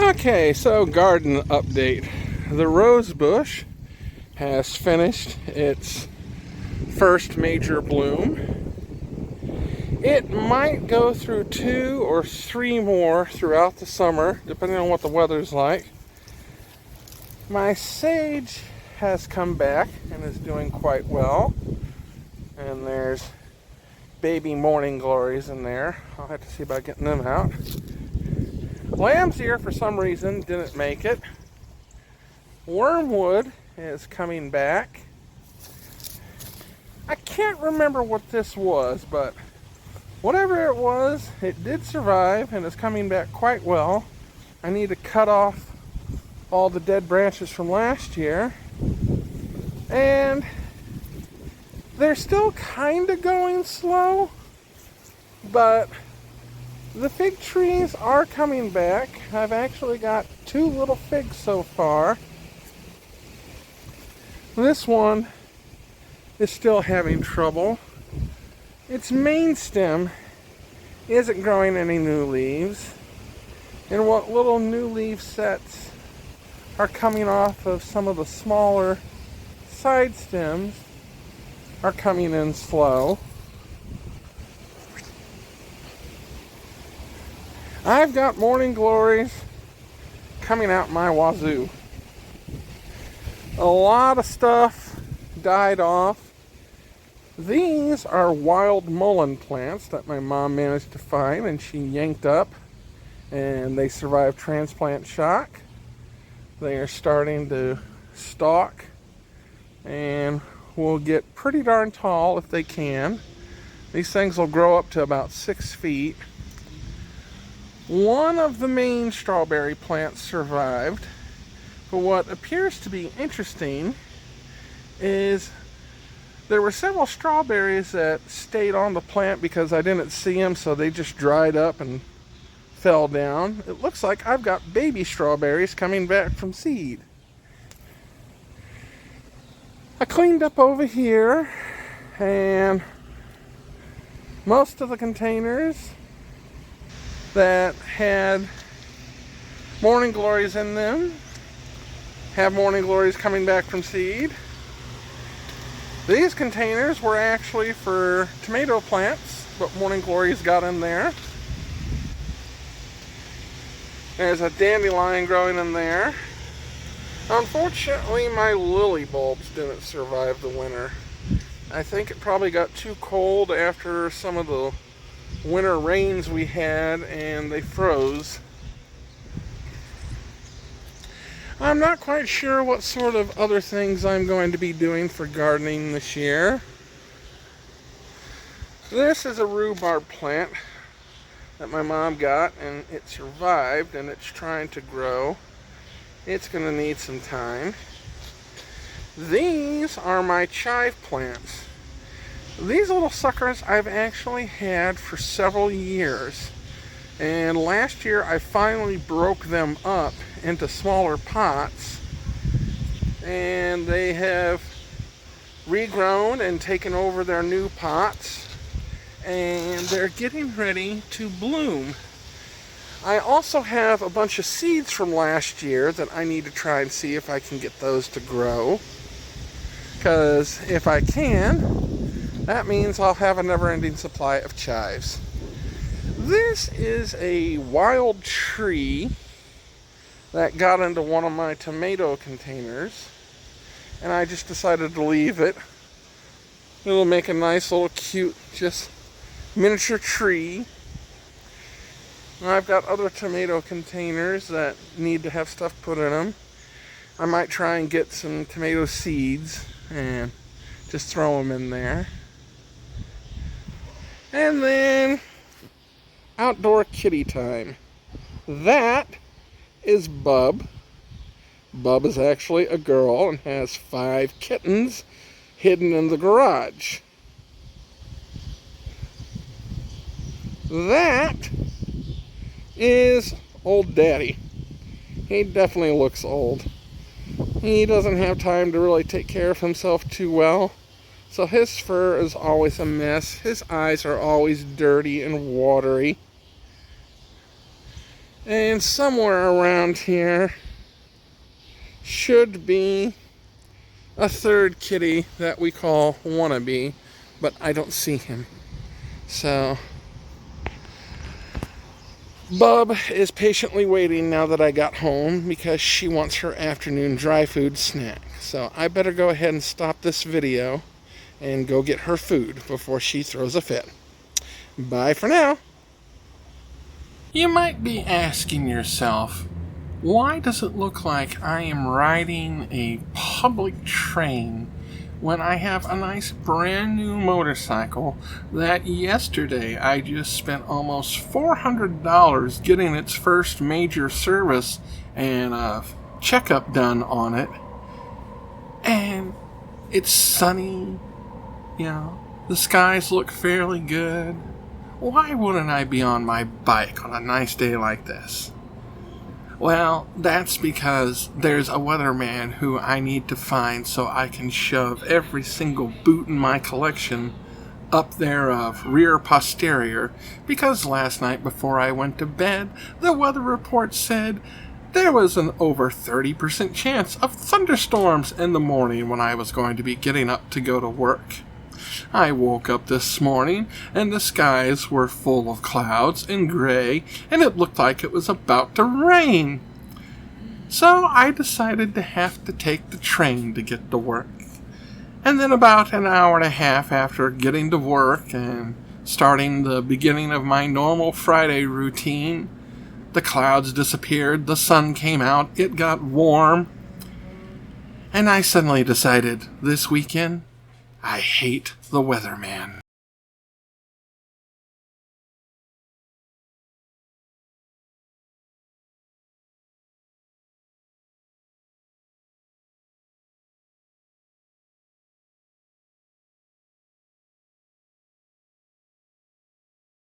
Okay, so garden update. The rose bush has finished its first major bloom. It might go through 2 or 3 more throughout the summer, depending on what the weather's like. My sage has come back and is doing quite well. And there's baby morning glories in there. I'll have to see about getting them out. Lamb's ear, for some reason, didn't make it. Wormwood is coming back. I can't remember what this was, but whatever it was, it did survive and is coming back quite well. I need to cut off all the dead branches from last year. And they're still kind of going slow, but the fig trees are coming back. I've actually got 2 little figs so far. This one is still having trouble. Its main stem isn't growing any new leaves. And what little new leaf sets are coming off of some of the smaller side stems are coming in slow. I've got morning glories coming out my wazoo. A lot of stuff died off. These are wild mullein plants that my mom managed to find and she yanked up, and they survived transplant shock. They are starting to stalk and will get pretty darn tall if they can. These things will grow up to about 6 feet. One of the main strawberry plants survived, but what appears to be interesting is there were several strawberries that stayed on the plant because I didn't see them, so they just dried up and fell down. It looks like I've got baby strawberries coming back from seed. I cleaned up over here, and most of the containers that had morning glories in them have morning glories coming back from seed. These containers were actually for tomato plants, but morning glories got in there. There's a dandelion growing in there. Unfortunately, my lily bulbs didn't survive the winter. I think it probably got too cold after some of the winter rains we had, and they froze. I'm not quite sure what sort of other things I'm going to be doing for gardening this year. This is a rhubarb plant that my mom got, and it survived, and it's trying to grow. It's going to need some time. These are my chive plants. These little suckers I've actually had for several years, and last year I finally broke them up into smaller pots, and they have regrown and taken over their new pots, and they're getting ready to bloom. I also have a bunch of seeds from last year that I need to try and see if I can get those to grow, because if I can, that means I'll have a never-ending supply of chives. This is a wild tree that got into one of my tomato containers, and I just decided to leave it. It'll make a nice little cute, just miniature tree. And I've got other tomato containers that need to have stuff put in them. I might try and get some tomato seeds and just throw them in there. And then outdoor kitty time. That is Bub. Bub is actually a girl and has 5 kittens hidden in the garage. That is old Daddy. He definitely looks old. He doesn't have time to really take care of himself too well. So his fur is always a mess. His eyes are always dirty and watery. And somewhere around here should be a third kitty that we call Wannabe, but I don't see him. So Bub is patiently waiting now that I got home because she wants her afternoon dry food snack. So I better go ahead and stop this video and go get her food before she throws a fit. Bye for now. You might be asking yourself, why does it look like I am riding a public train when I have a nice brand new motorcycle that yesterday I just spent almost $400 getting its first major service and a checkup done on it? And it's sunny, the skies look fairly good. Why wouldn't I be on my bike on a nice day like this? Well, that's because there's a weatherman who I need to find so I can shove every single boot in my collection up their rear posterior, because last night before I went to bed, the weather report said there was an over 30% chance of thunderstorms in the morning when I was going to be getting up to go to work. I woke up this morning and the skies were full of clouds and gray, and it looked like it was about to rain. So I decided to have to take the train to get to work. And then about an hour and a half after getting to work and starting the beginning of my normal Friday routine, the clouds disappeared, the sun came out, it got warm, and I suddenly decided this weekend I hate the weatherman.